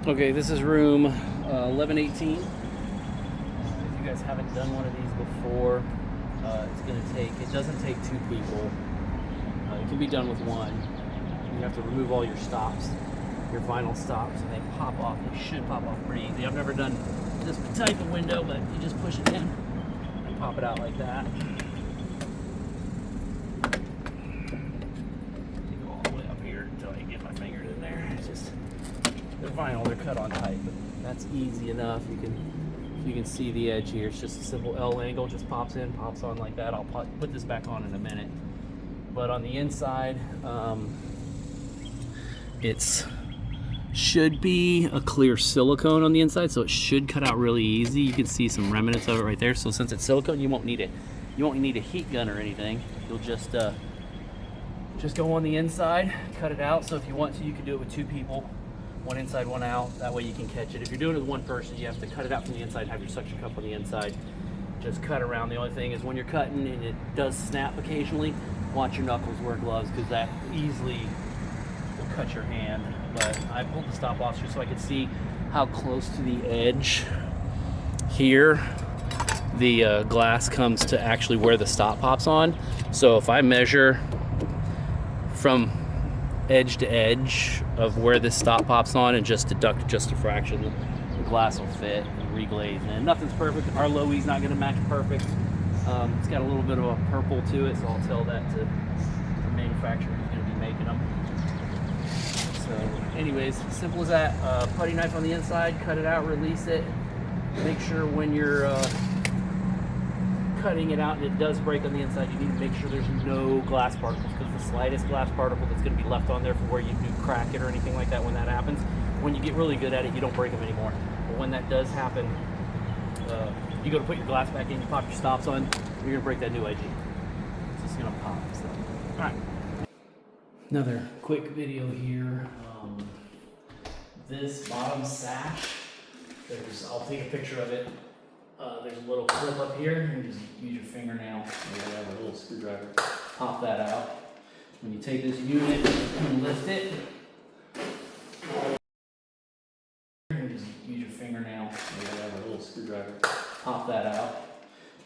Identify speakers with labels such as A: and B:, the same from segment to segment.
A: Okay, this is room 1118. If you guys haven't done one of these before, it doesn't take two people. It can be done with one. You have to remove all your stops, your vinyl stops, and they pop off. They should pop off pretty easy. I've never done this type of window, but you just push it in and pop it out like that. Go all the way up here until I get my fingers in there. It's just, they're vinyl, they're cut on tight, but that's easy enough. You can see the edge here. It's just a simple L angle, just pops in, pops on like that. I'll put this back on in a minute. But on the inside, it's should be a clear silicone on the inside, so it should cut out really easy. You can see some remnants of it right there. So since it's silicone, you won't need it. You won't need a heat gun or anything. You'll just go on the inside, cut it out. So if you want to, you can do it with two people, one inside, one out. That way you can catch it. If you're doing it with one person, you have to cut it out from the inside, have your suction cup on the inside. Just cut around. The only thing is when you're cutting and it does snap occasionally, watch your knuckles, wear gloves, because that easily will cut your hand. But I pulled the stop off just so I could see how close to the edge here the glass comes to actually where the stop pops on. So if I measure from edge to edge of where this stop pops on and just deduct just a fraction, the glass will fit and reglaze. And nothing's perfect. Our Loewe's not going to match perfect. It's got a little bit of a purple to it, so I'll tell that to the manufacturer who's going to be making them. So anyways, simple as that. Putty knife on the inside, cut it out, release it. Make sure when you're cutting it out and it does break on the inside, you need to make sure there's no glass particles, because the slightest glass particle that's going to be left on there for where you do crack it or anything like that, when that happens, when you get really good at it, you don't break them anymore. But when that does happen, you go to put your glass back in, you pop your stops on, you're going to break that new edging. It's just going to pop. So. All right. Another quick video here. This bottom sash, I'll take a picture of it. There's a little clip up here. You just use your fingernail or whatever, a little screwdriver. Pop that out. When you take this unit and lift it, you just use your fingernail or whatever, a little screwdriver. Pop that out.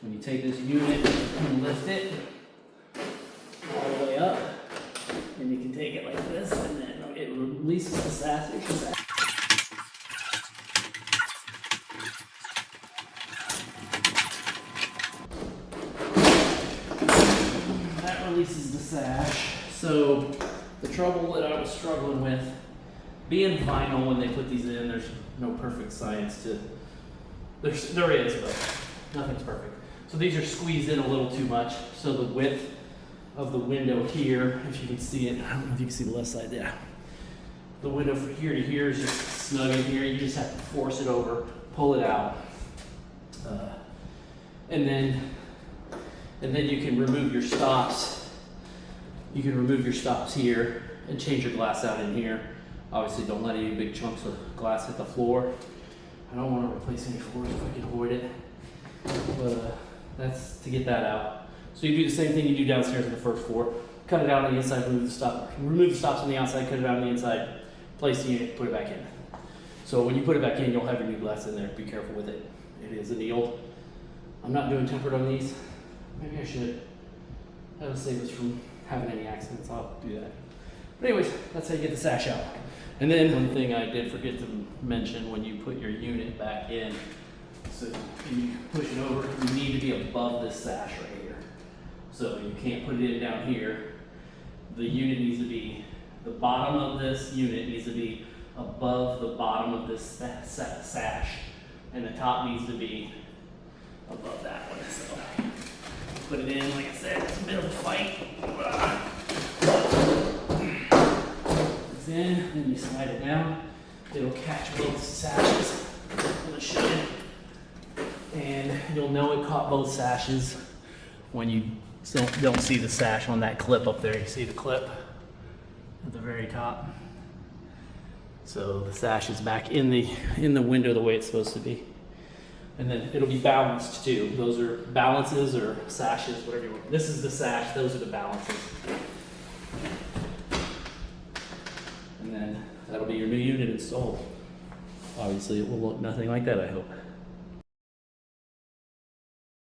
A: When you take this unit and lift it all the way up, and you can take it like this, and then it releases the sash. That releases the sash. So the trouble that I was struggling with, being vinyl when they put these in, there's no perfect science to. There is, but nothing's perfect. So these are squeezed in a little too much. So the width of the window here, if you can see it, I don't know if you can see the left side there. The window from here to here is just snug in here. You just have to force it over, pull it out, and then you can remove your stops. You can remove your stops here and change your glass out in here. Obviously, don't let any big chunks of glass hit the floor. I don't want to replace any floors if I can avoid it, but that's to get that out. So you do the same thing you do downstairs on the first floor. Cut it out on the inside, remove the stop. Remove the stops on the outside, cut it out on the inside, place the unit, put it back in. So when you put it back in, you'll have your new glass in there. Be careful with it. It is annealed. I'm not doing tempered on these. Maybe I should. That'll save us from having any accidents. I'll do that. But anyways, that's how you get the sash out. And then one thing I did forget to mention, when you put your unit back in, so you push it over, you need to be above this sash right here. So you can't put it in down here. The unit needs to be, the bottom of this unit needs to be above the bottom of this sash. And the top needs to be above that one. So put it in, like I said, it's a bit of a fight. It's in, then you slide it down. It'll catch both sashes. And it should. And you'll know it caught both sashes when you don't see the sash on that clip up there. You see the clip at the very top. So the sash is back in the window the way it's supposed to be. And then it'll be balanced too. Those are balances or sashes, whatever you want. This is the sash, those are the balances. And then that'll be your new unit installed. Obviously, it will look nothing like that, I hope.